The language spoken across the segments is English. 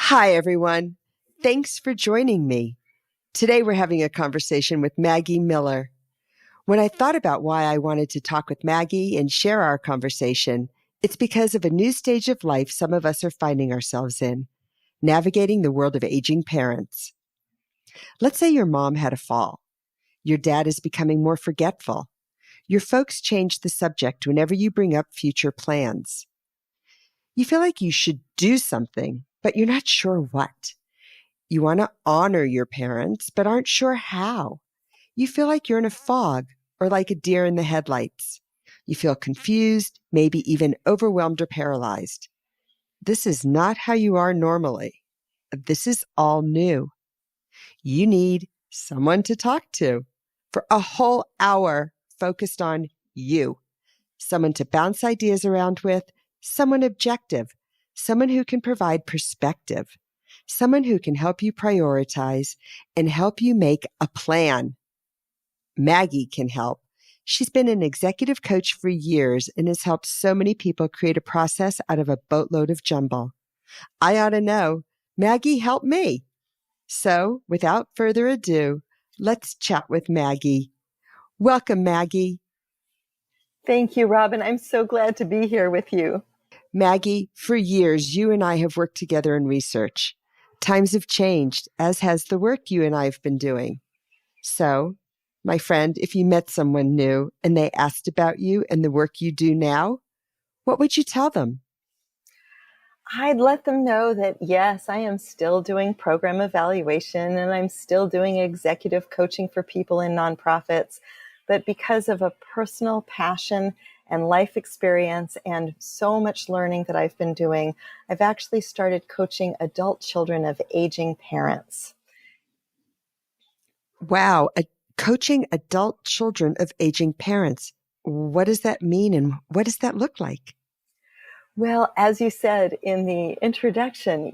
Hi, everyone. Thanks for joining me. Today, we're having a conversation with Maggie Miller. When I thought about why I wanted to talk with Maggie and share our conversation, it's because of a new stage of life some of us are finding ourselves in, navigating the world of aging parents. Let's say your mom had a fall. Your dad is becoming more forgetful. Your folks change the subject whenever you bring up future plans. You feel like you should do something, but you're not sure what. You want to honor your parents, but aren't sure how. You feel like you're in a fog or like a deer in the headlights. You feel confused, maybe even overwhelmed or paralyzed. This is not how you are normally. This is all new. You need someone to talk to for a whole hour focused on you. Someone to bounce ideas around with, someone objective, someone who can provide perspective, someone who can help you prioritize and help you make a plan. Maggie can help. She's been an executive coach for years and has helped so many people create a process out of a boatload of jumble. I ought to know. Maggie helped me. So, without further ado, let's chat with Maggie. Welcome, Maggie. Thank you, Robin. I'm so glad to be here with you. Maggie, for years, you and I have worked together in research. Times have changed, as has the work you and I have been doing. So, my friend, if you met someone new and they asked about you and the work you do now, what would you tell them? I'd let them know that, yes, I am still doing program evaluation and I'm still doing executive coaching for people in nonprofits. But because of a personal passion and life experience and so much learning that I've been doing, I've actually started coaching adult children of aging parents. Wow, coaching adult children of aging parents. What does that mean and what does that look like? Well, as you said in the introduction,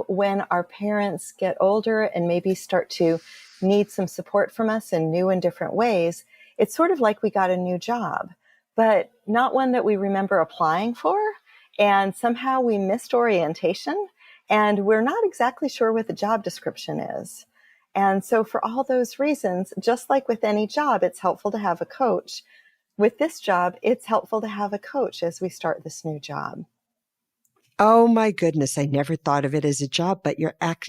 when our parents get older and maybe start to need some support from us in new and different ways, it's sort of like we got a new job, but not one that we remember applying for. And somehow we missed orientation and we're not exactly sure what the job description is. And so for all those reasons, just like with any job, it's helpful to have a coach. With this job, it's helpful to have a coach as we start this new job. Oh my goodness, I never thought of it as a job, but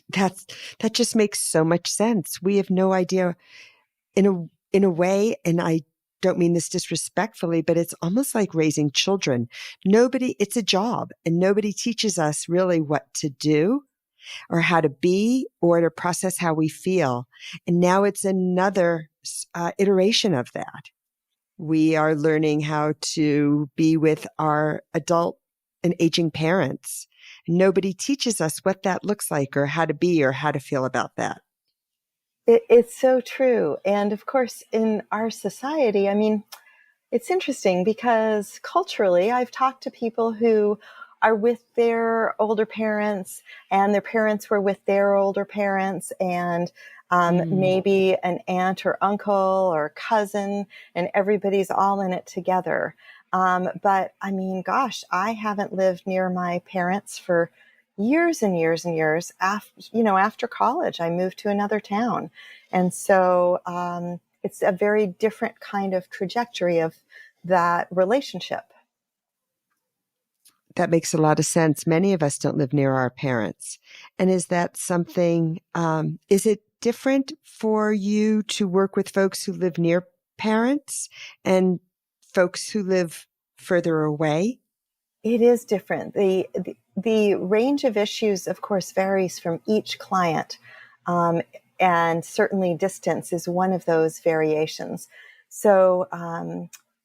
that just makes so much sense. We have no idea in a way, and I don't mean this disrespectfully, but it's almost like raising children. It's a job, and nobody teaches us really what to do or how to be or to process how we feel. And now it's another iteration of that. We are learning how to be with our adult and aging parents. Nobody teaches us what that looks like or how to be or how to feel about that. It's so true. And of course, in our society, it's interesting because culturally, I've talked to people who are with their older parents and their parents were with their older parents and maybe an aunt or uncle or cousin, and everybody's all in it together. But gosh, I haven't lived near my parents for years and years and years. After college, I moved to another town. And so it's a very different kind of trajectory of that relationship. That makes a lot of sense. Many of us don't live near our parents. And is that something, is it different for you to work with folks who live near parents and folks who live further away? It is different. The range of issues, of course, varies from each client. And certainly distance is one of those variations. So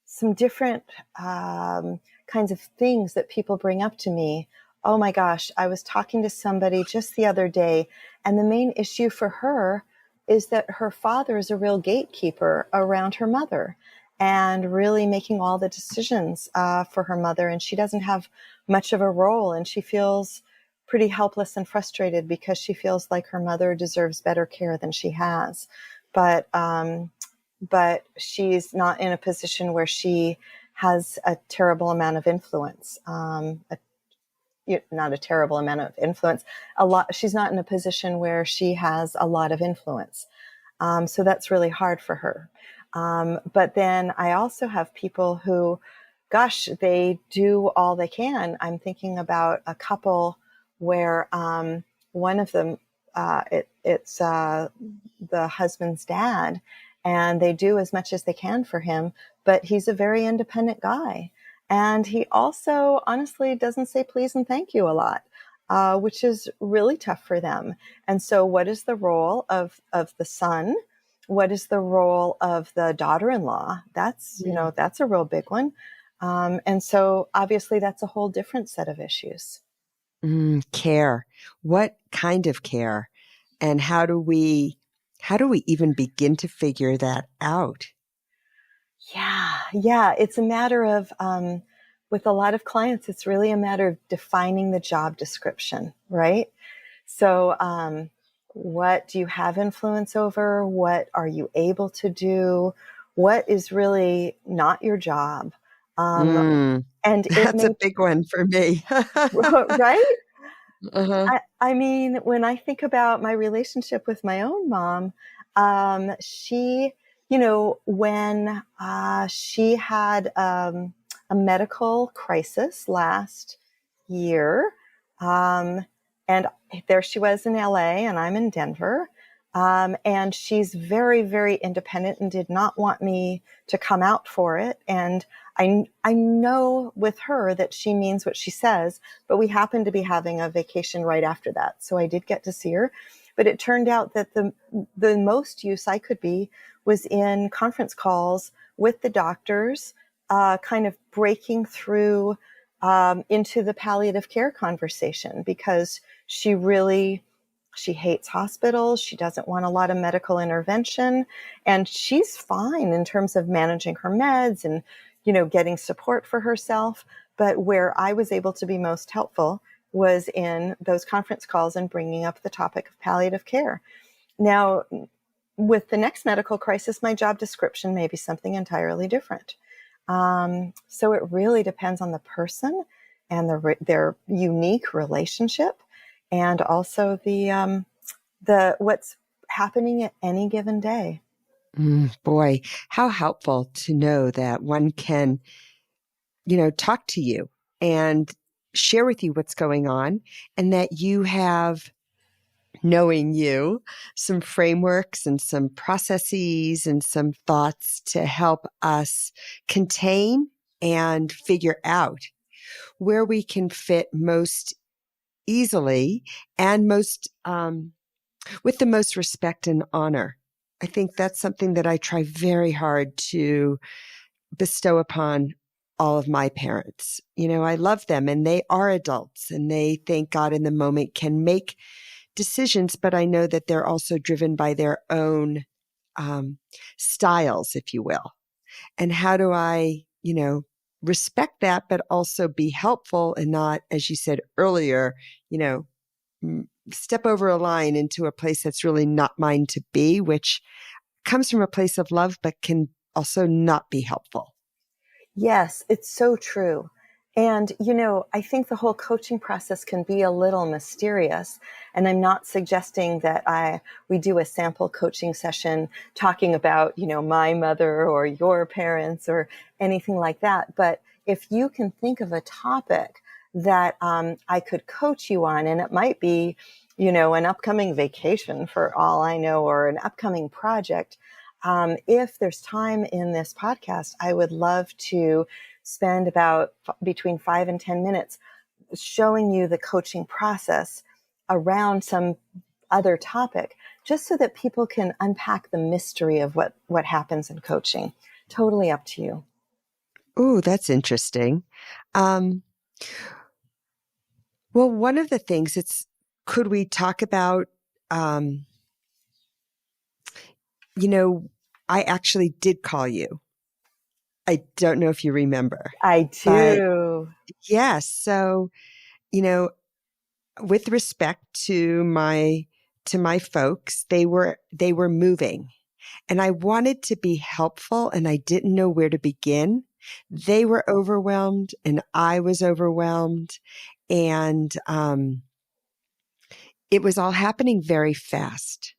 some different kinds of things that people bring up to me. Oh my gosh, I was talking to somebody just the other day, and the main issue for her is that her father is a real gatekeeper around her mother and really making all the decisions for her mother. And she doesn't have much of a role, and she feels pretty helpless and frustrated because she feels like her mother deserves better care than she has. But she's not in a position where she has a terrible amount of influence. not a terrible amount of influence. She's not in a position where she has a lot of influence. So that's really hard for her. But then I also have people who, gosh, they do all they can. I'm thinking about a couple where one of them, it's the husband's dad, and they do as much as they can for him, but he's a very independent guy. And he also honestly doesn't say please and thank you a lot, which is really tough for them. And so what is the role of the son? What is the role of the daughter-in-law? That's, that's a real big one. And so obviously that's a whole different set of issues. Care. What kind of care? And how do we even begin to figure that out? Yeah. It's a matter of, with a lot of clients, it's really a matter of defining the job description, right? So, what do you have influence over? What are you able to do? What is really not your job? And that's a big one for me. Right? Uh-huh. I mean, when I think about my relationship with my own mom, she, when she had a medical crisis last year, and there she was in LA and I'm in Denver. And she's very, very independent and did not want me to come out for it. And I know with her that she means what she says, but we happened to be having a vacation right after that. So I did get to see her, but it turned out that the most use I could be was in conference calls with the doctors, kind of breaking through into the palliative care conversation, because she hates hospitals. She doesn't want a lot of medical intervention, and she's fine in terms of managing her meds and, getting support for herself. But where I was able to be most helpful was in those conference calls and bringing up the topic of palliative care. Now, with the next medical crisis, my job description may be something entirely different. So it really depends on the person and their unique relationship, and also the what's happening at any given day. Boy, how helpful to know that one can, talk to you and share with you what's going on, and that you have, knowing you, some frameworks and some processes and some thoughts to help us contain and figure out where we can fit most easily and most with the most respect and honor. I think that's something that I try very hard to bestow upon all of my parents. I love them, and they are adults, and they, thank God, in the moment can make decisions, but I know that they're also driven by their own styles, if you will. And how do I, respect that, but also be helpful and not, as you said earlier, step over a line into a place that's really not mine to be, which comes from a place of love, but can also not be helpful. Yes, it's so true. And, I think the whole coaching process can be a little mysterious. And I'm not suggesting that we do a sample coaching session talking about, my mother or your parents or anything like that. But if you can think of a topic that I could coach you on, and it might be, an upcoming vacation for all I know, or an upcoming project. If there's time in this podcast, I would love to spend about between 5 and 10 minutes showing you the coaching process around some other topic, just so that people can unpack the mystery of what happens in coaching. Totally up to you. Oh, that's interesting. Well, one of the things could we talk about, I actually did call you. I don't know if you remember. I do. Yes. So, with respect to my folks, they were moving, and I wanted to be helpful, and I didn't know where to begin. They were overwhelmed and I was overwhelmed, And it was all happening very fast.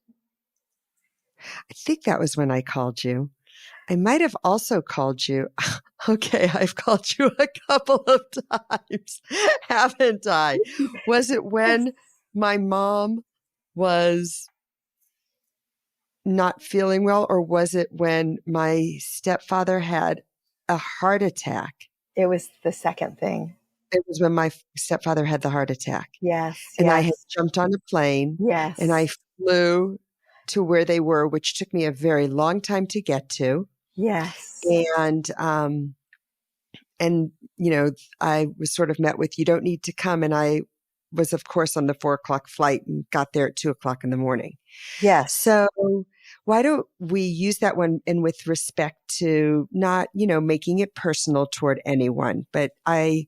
I think that was when I called you. I might have also called you. Okay, I've called you a couple of times, haven't I? Was it when my mom was not feeling well, or was it when my stepfather had a heart attack? It was the second thing. It was when my stepfather had the heart attack. Yes, And I had yes, jumped on a plane and I yes, flew to where they were, which took me a very long time to get to. yes, And, you know, I was sort of met with, you don't need to come. And I was, of course, on the 4:00 flight and got there at 2:00 in the morning. yes. So why don't we use that one, and with respect to not, making it personal toward anyone, but I,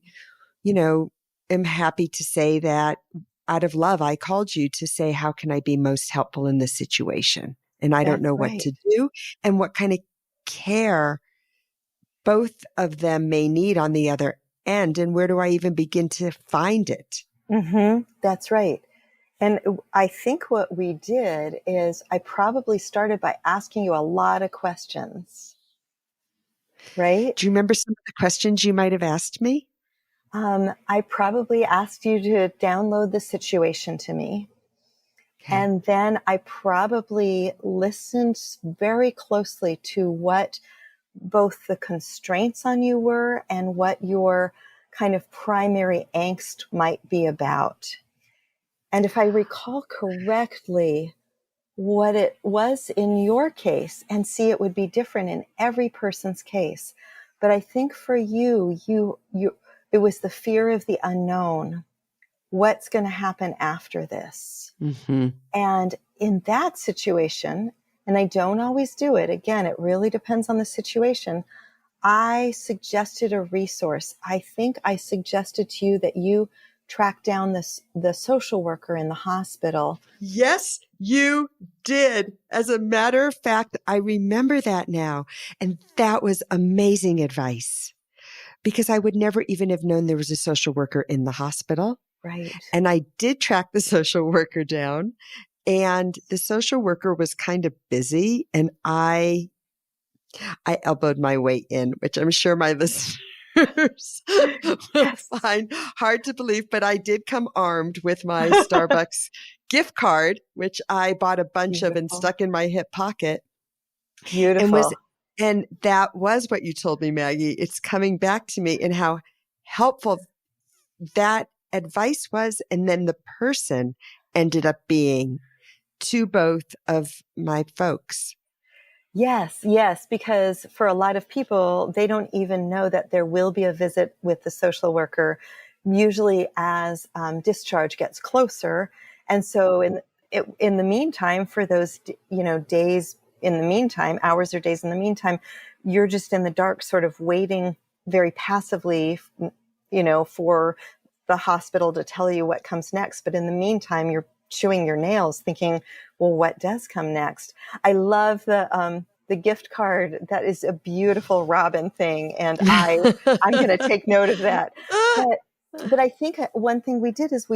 am happy to say that out of love, I called you to say, how can I be most helpful in this situation? And I don't That's know what right. to do and what kind of care both of them may need on the other end. And where do I even begin to find it? That's right. And I think what we did is I probably started by asking you a lot of questions, right? Do you remember some of the questions you might have asked me? I probably asked you to download the situation to me. Okay. And then I probably listened very closely to what both the constraints on you were and what your kind of primary angst might be about. And if I recall correctly, what it was in your case, and see, it would be different in every person's case. But I think for you, it was the fear of the unknown. What's going to happen after this? Mm-hmm. And in that situation, and I don't always do it, again, it really depends on the situation. I suggested a resource. I think I suggested to you that you track down the social worker in the hospital. Yes, you did. As a matter of fact, I remember that now. And that was amazing advice, because I would never even have known there was a social worker in the hospital. Right. And I did track the social worker down, and the social worker was kind of busy, and I elbowed my way in, which I'm sure my listeners will Yes. find hard to believe, but I did come armed with my Starbucks gift card, which I bought a bunch of and Beautiful. stuck in my hip pocket. Beautiful. And that was what you told me, Maggie. It's coming back to me, and how helpful that advice was. And then the person ended up being to both of my folks. Yes, yes, because for a lot of people, they don't even know that there will be a visit with the social worker, usually as discharge gets closer. And so in the meantime, for those, days in the meantime, hours or days in the meantime, you're just in the dark, sort of waiting very passively, for the hospital to tell you what comes next. But in the meantime, you're chewing your nails thinking, well, what does come next? I love the gift card. That is a beautiful Robin thing. And I'm going to take note of that. But I think one thing we did is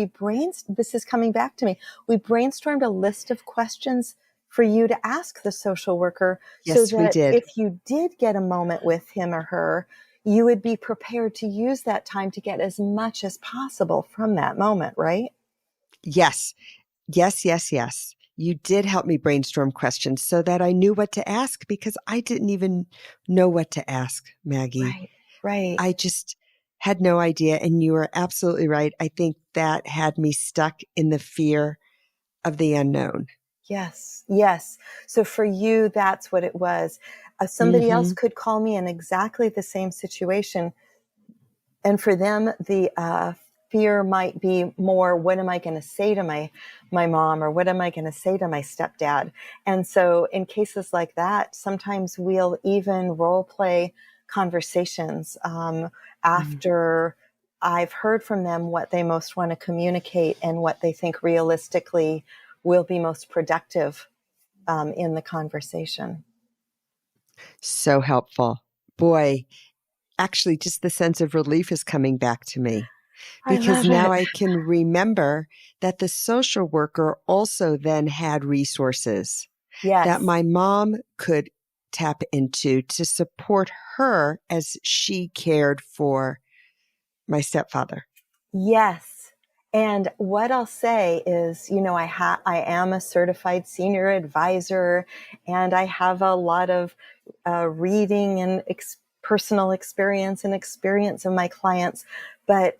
this is coming back to me. We brainstormed a list of questions for you to ask the social worker. Yes, so we that did. if you did get a moment with him or her, you would be prepared to use that time to get as much as possible from that moment, right? Yes. Yes, yes, yes. You did help me brainstorm questions so that I knew what to ask, because I didn't even know what to ask, Maggie. Right, right. I just had no idea. And you are absolutely right. I think that had me stuck in the fear of the unknown. Yes, yes. So for you, that's what it was. Somebody else could call me in exactly the same situation. And for them, the fear might be more, what am I going to say to my mom, or what am I going to say to my stepdad? And so in cases like that, sometimes we'll even role play conversations after I've heard from them what they most want to communicate and what they think realistically will be most productive in the conversation. So helpful. Boy, actually, just the sense of relief is coming back to me. I because love now it. I can remember that the social worker also then had resources that Yes. my mom could tap into to support her as she cared for my stepfather. Yes. And what I'll say is, I am a certified senior advisor, and I have a lot of reading and personal experience and experience of my clients. But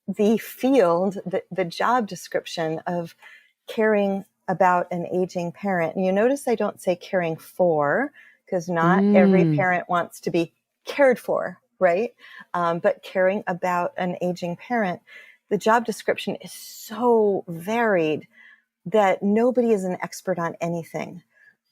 the field, the job description of caring about an aging parent, and you notice I don't say caring for, because not every Mm, parent wants to be cared for, right? But caring about an aging parent, the job description is so varied that nobody is an expert on anything.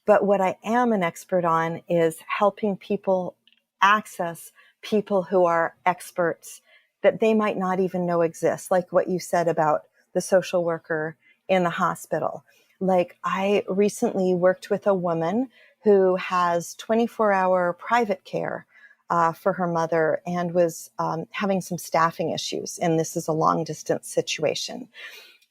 But what I am an expert on is helping people access people who are experts that they might not even know exist, like what you said about the social worker in the hospital. Like, I recently worked with a woman who has 24-hour private care for her mother, and was having some staffing issues. And this is a long distance situation.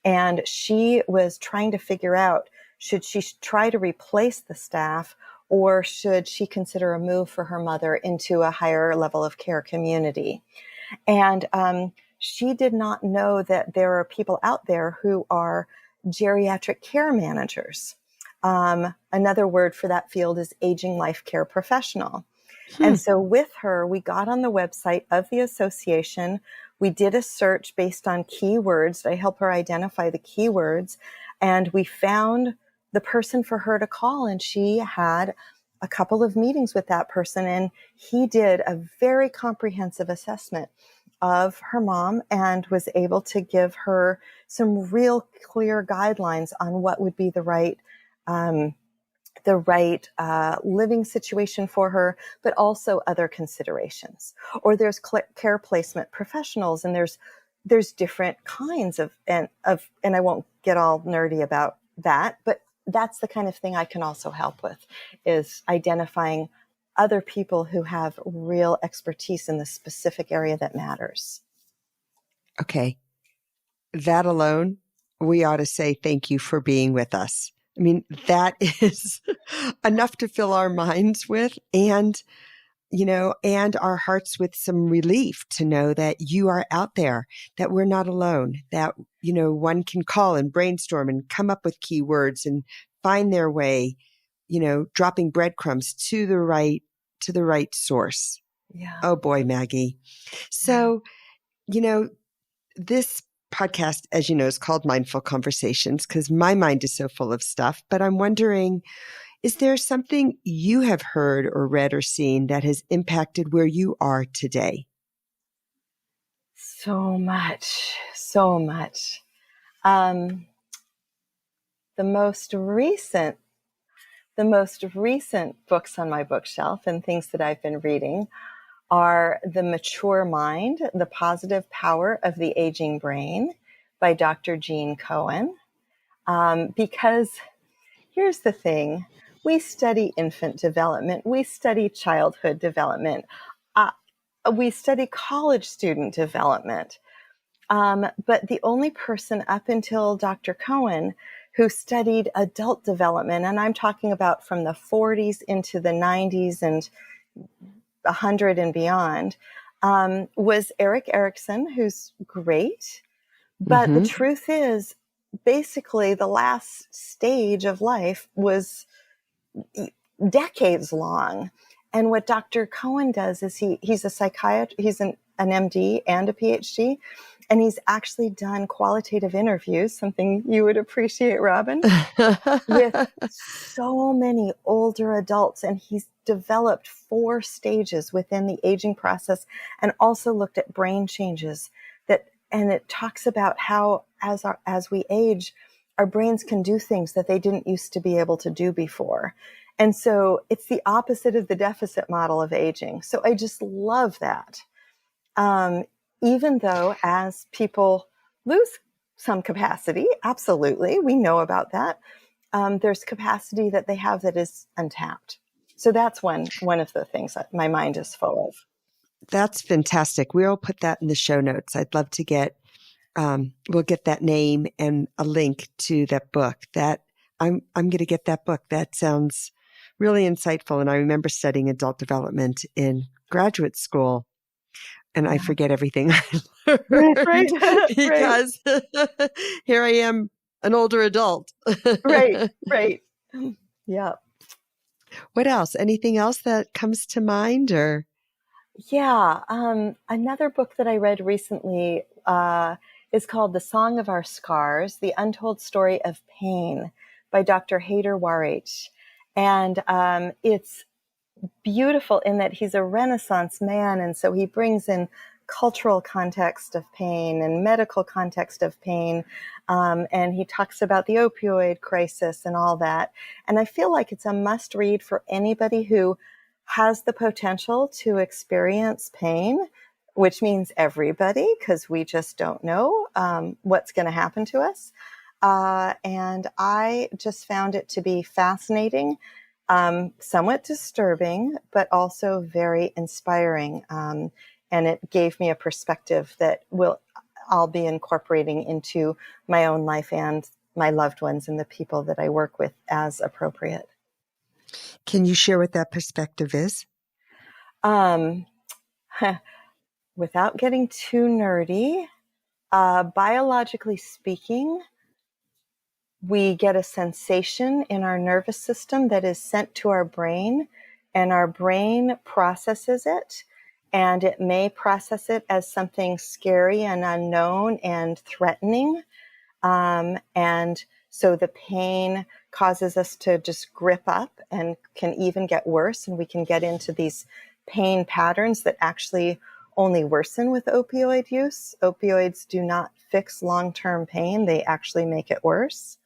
And she was trying to figure out, should she try to replace the staff, or should she consider a move for her mother into a higher level of care community? And she did not know that there are people out there who are geriatric care managers. Another word for that field is aging life care professional. hmm. And so with her, we got on the website of the association. We did a search based on keywords. I help her identify the keywords. And we found the person for her to call. And she had a couple of meetings with that person. And he did a very comprehensive assessment of her mom and was able to give her some real clear guidelines on what would be the right living situation for her, but also other considerations. Or there's care placement professionals, and there's different kinds and I won't get all nerdy about that, but that's the kind of thing I can also help with, is identifying other people who have real expertise in the specific area that matters. Okay. That alone, we ought to say thank you for being with us. I mean, that is enough to fill our minds with, and and our hearts with some relief to know that you are out there, that we're not alone, that, one can call and brainstorm and come up with keywords and find their way, dropping breadcrumbs to the right source. Yeah. Oh boy, Maggie. Yeah. So, you know, this podcast, as you know, is called Mindful Conversations because my mind is so full of stuff, but I'm wondering, is there something you have heard or read or seen that has impacted where you are today? So much, so much. Um, the most recent the most recent books on my bookshelf and things that I've been reading are The Mature Mind, The Positive Power of the Aging Brain by Dr. Jean Cohen. Because here's the thing, we study infant development, we study childhood development, uh, we study college student development. But the only person up until Dr. Cohen who studied adult development, and I'm talking about from the 40s into the 90s and 100 and beyond, was Eric Erickson, who's great. But the Mm-hmm. truth is, basically, the last stage of life was decades long. And what Dr. Cohen does is he's a psychiatrist, he's an MD and a PhD, and he's actually done qualitative interviews, something you would appreciate, Robin, with so many older adults. And he's developed 4 stages within the aging process and also looked at brain changes and it talks about how as we age, our brains can do things that they didn't used to be able to do before. And so it's the opposite of the deficit model of aging. So I just love that. Even though as people lose some capacity, absolutely, we know about that. There's capacity that they have that is untapped. So that's one of the things that my mind is full of. That's fantastic. We'll put that in the show notes. I'd love to get, we'll get that name and a link to that book. That I'm going to get that book. That sounds really insightful. And I remember studying adult development in graduate school, and I forget everything I learned Right. because here I am, an older adult. Right. Yeah. What else? Anything else that comes to mind, or? Yeah. Another book that I read recently is called The Song of Our Scars, The Untold Story of Pain by Dr. Haider Warich. And it's beautiful in that he's a Renaissance man. And so he brings in cultural context of pain and medical context of pain. And he talks about the opioid crisis and all that. And I feel like it's a must read for anybody who has the potential to experience pain, which means everybody, because we just don't know what's going to happen to us. And I just found it to be fascinating, somewhat disturbing, but also very inspiring. And it gave me a perspective that I'll be incorporating into my own life and my loved ones and the people that I work with as appropriate. Can you share what that perspective is? Without getting too nerdy, biologically speaking, we get a sensation in our nervous system that is sent to our brain, and our brain processes it, and it may process it as something scary and unknown and threatening. And so the pain causes us to just grip up and can even get worse. And we can get into these pain patterns that actually only worsen with opioid use. Opioids do not fix long-term pain. They actually make it worse.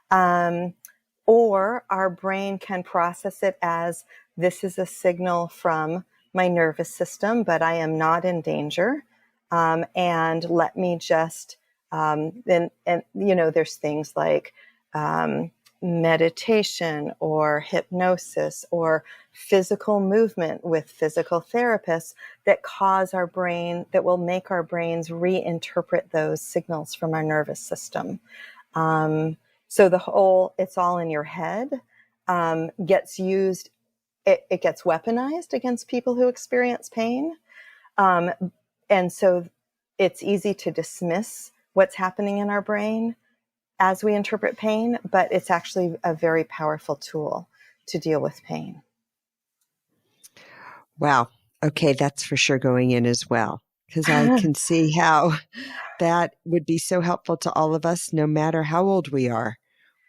Or our brain can process it as, this is a signal from my nervous system, but I am not in danger. And let me just, there's things like meditation or hypnosis or physical movement with physical therapists that will make our brains reinterpret those signals from our nervous system. So it's all in your head, gets used, it gets weaponized against people who experience pain. And so it's easy to dismiss what's happening in our brain as we interpret pain, but it's actually a very powerful tool to deal with pain. Wow. Okay, that's for sure going in as well, because I can see how that would be so helpful to all of us, no matter how old we are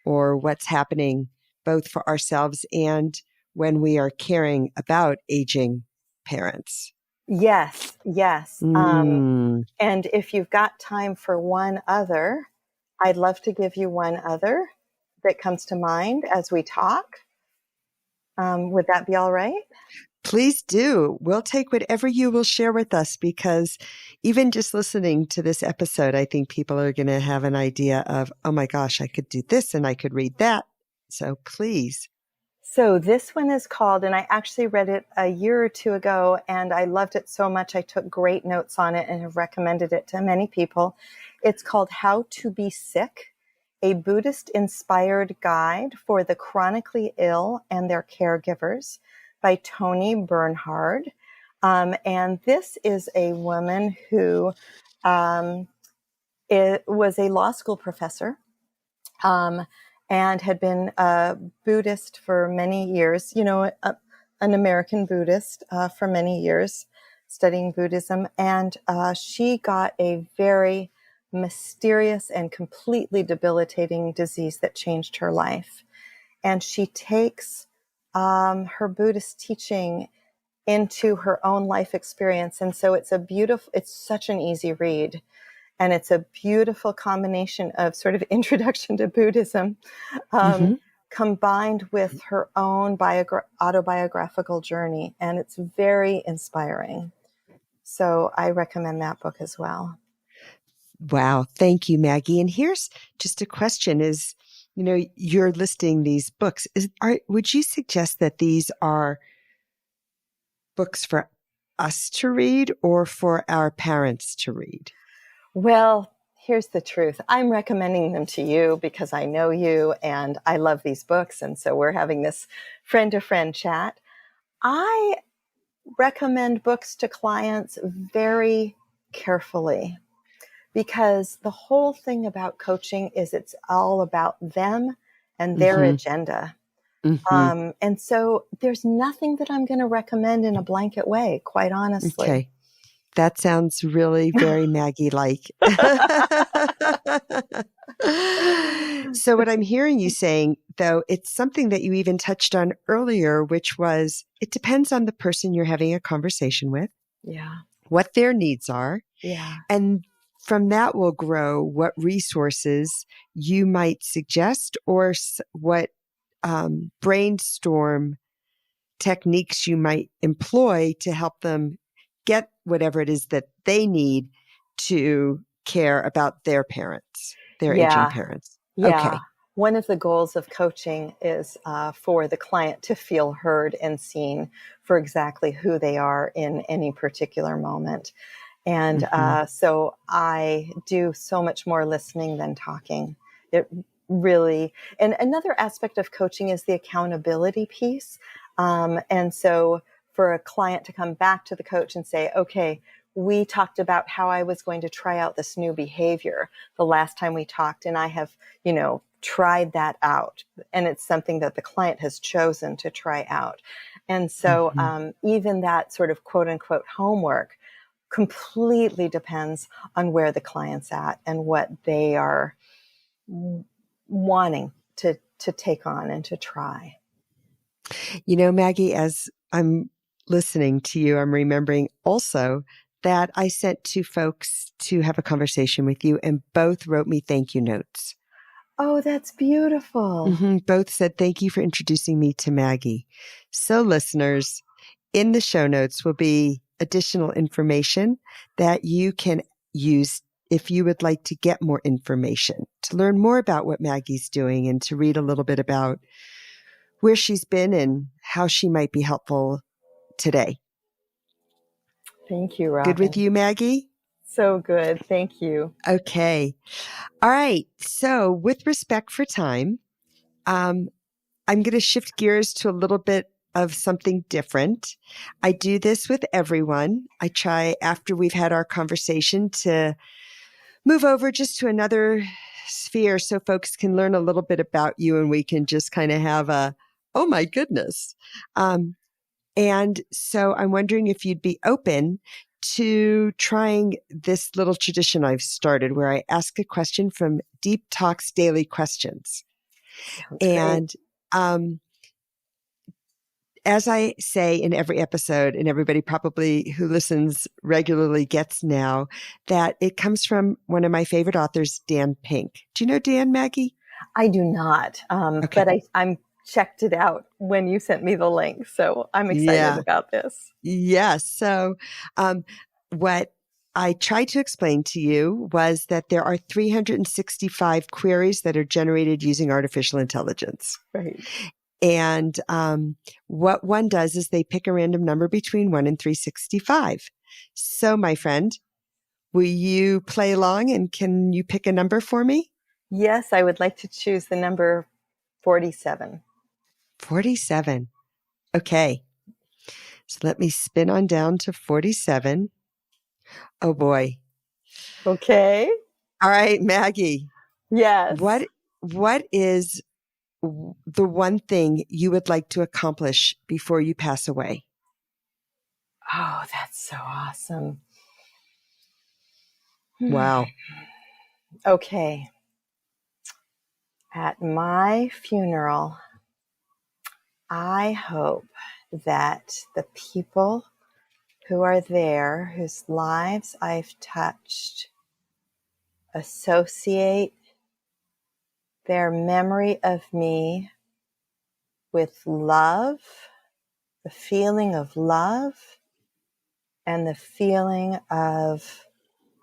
or what's happening, both for ourselves and when we are caring about aging parents. Yes. And if you've got time for one other, I'd love to give you one other that comes to mind as we talk. Would that be all right? Please do. We'll take whatever you will share with us, because even just listening to this episode, I think people are going to have an idea of, oh my gosh, I could do this and I could read that. So please. So this one is called, and I actually read it a year or two ago, and I loved it so much. I took great notes on it and have recommended it to many people. It's called How to Be Sick, a Buddhist-inspired guide for the chronically ill and their caregivers, by Toni Bernhard. And this is a woman who was a law school professor and had been a Buddhist for many years, an American Buddhist for many years, studying Buddhism. And she got a very mysterious and completely debilitating disease that changed her life. And she takes her Buddhist teaching into her own life experience. And so it's such an easy read. And it's a beautiful combination of sort of introduction to Buddhism, combined with her own autobiographical journey. And it's very inspiring. So I recommend that book as well. Wow. Thank you, Maggie. And here's just a question is, you're listing these books. Would you suggest that these are books for us to read or for our parents to read? Well, here's the truth. I'm recommending them to you because I know you and I love these books. And so we're having this friend-to-friend chat. I recommend books to clients very carefully because the whole thing about coaching is it's all about them and their agenda. And so there's nothing that I'm going to recommend in a blanket way, quite honestly. Okay. That sounds really very Maggie-like. So what I'm hearing you saying, though, it's something that you even touched on earlier, which was it depends on the person you're having a conversation with. Yeah. What their needs are. Yeah. And from that will grow what resources you might suggest or what brainstorm techniques you might employ to help them get whatever it is that they need to care about their parents, their aging parents. Yeah. Okay. One of the goals of coaching is for the client to feel heard and seen for exactly who they are in any particular moment. And so I do so much more listening than talking. It really, and another aspect of coaching is the accountability piece. And so for a client to come back to the coach and say, okay, we talked about how I was going to try out this new behavior the last time we talked, and I have, tried that out. And it's something that the client has chosen to try out. And so even that sort of quote unquote homework completely depends on where the client's at and what they are wanting to take on and to try. Maggie, as I'm listening to you, I'm remembering also that I sent two folks to have a conversation with you and both wrote me thank you notes. Oh, that's beautiful. Both said, thank you for introducing me to Maggie. So listeners, in the show notes will be additional information that you can use if you would like to get more information, to learn more about what Maggie's doing and to read a little bit about where she's been and how she might be helpful today. Thank you, Robin. Good with you, Maggie? So good. Thank you. Okay. All right. So with respect for time, I'm going to shift gears to a little bit of something different. I do this with everyone. I try after we've had our conversation to move over just to another sphere so folks can learn a little bit about you and we can just kind of have oh my goodness. And so I'm wondering if you'd be open to trying this little tradition I've started where I ask a question from Deep Talks Daily Questions. Sounds and as I say in every episode, and everybody probably who listens regularly gets now, that it comes from one of my favorite authors, Dan Pink. Do you know Dan, Maggie? I do not, Okay. but I'm checked it out when you sent me the link. So I'm excited about this. Yes. So what I tried to explain to you was that there are 365 queries that are generated using artificial intelligence. Right. And what one does is they pick a random number between 1 and 365. So, my friend, will you play along and can you pick a number for me? Yes, I would like to choose the number 47. 47. Okay. So let me spin on down to 47. Oh boy. Okay. All right, Maggie. Yes. What is the one thing you would like to accomplish before you pass away? Oh, that's so awesome. Wow. Okay. At my funeral, I hope that the people who are there, whose lives I've touched, associate their memory of me with love, the feeling of love, and the feeling of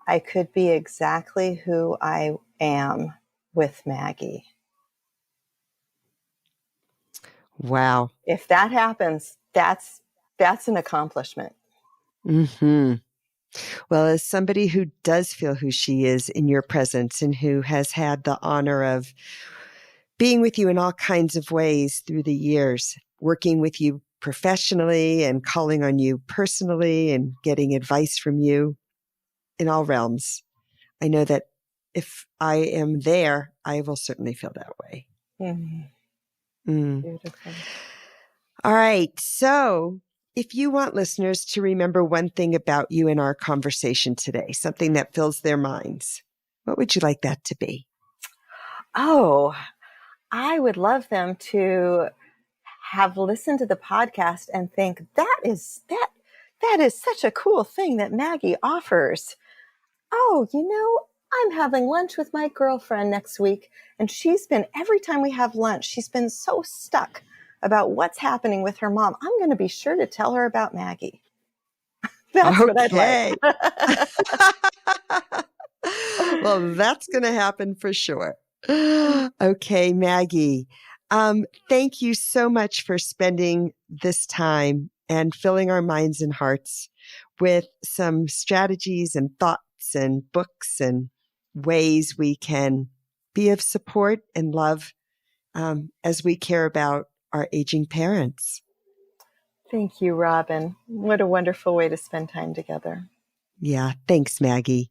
I could be exactly who I am with Maggie. Wow. If that happens, that's an accomplishment. Hmm. Well, as somebody who does feel who she is in your presence and who has had the honor of being with you in all kinds of ways through the years, working with you professionally and calling on you personally and getting advice from you in all realms, I know that if I am there, I will certainly feel that way. Mm, Mm. beautiful. All right. So if you want listeners to remember one thing about you in our conversation today, something that fills their minds, what would you like that to be? Oh, I would love them to have listened to the podcast and think that is such a cool thing that Maggie offers. Oh, I'm having lunch with my girlfriend next week, and every time we have lunch, she's been so stuck about what's happening with her mom. I'm going to be sure to tell her about Maggie. That's what I'd like. Okay. Well, that's going to happen for sure. Okay, Maggie. Thank you so much for spending this time and filling our minds and hearts with some strategies and thoughts and books and ways we can be of support and love as we care about our aging parents. Thank you, Robin. What a wonderful way to spend time together. Yeah, thanks, Maggie.